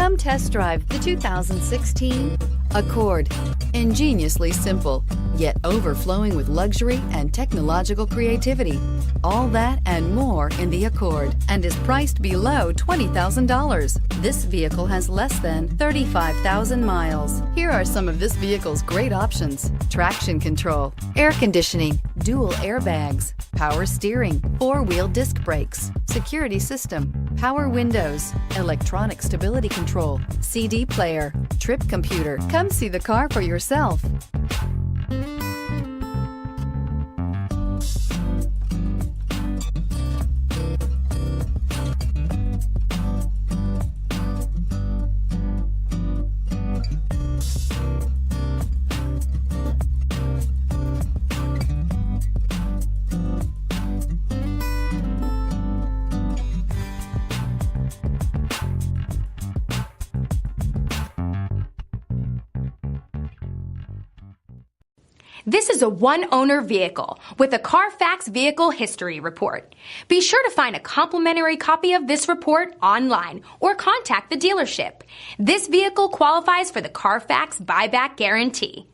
Come test drive the 2016 Accord. Ingeniously simple, yet overflowing with luxury and technological creativity. All that and more in the Accord, and is priced below $20,000. This vehicle has less than 35,000 miles. Here are some of this vehicle's great options: traction control, air conditioning, dual airbags, power steering, four-wheel disc brakes, security system, power windows, electronic stability control, CD player, trip computer. Come see the car for yourself. This is a one-owner vehicle with a Carfax Vehicle History Report. Be sure to find a complimentary copy of this report online or contact the dealership. This vehicle qualifies for the Carfax Buyback Guarantee.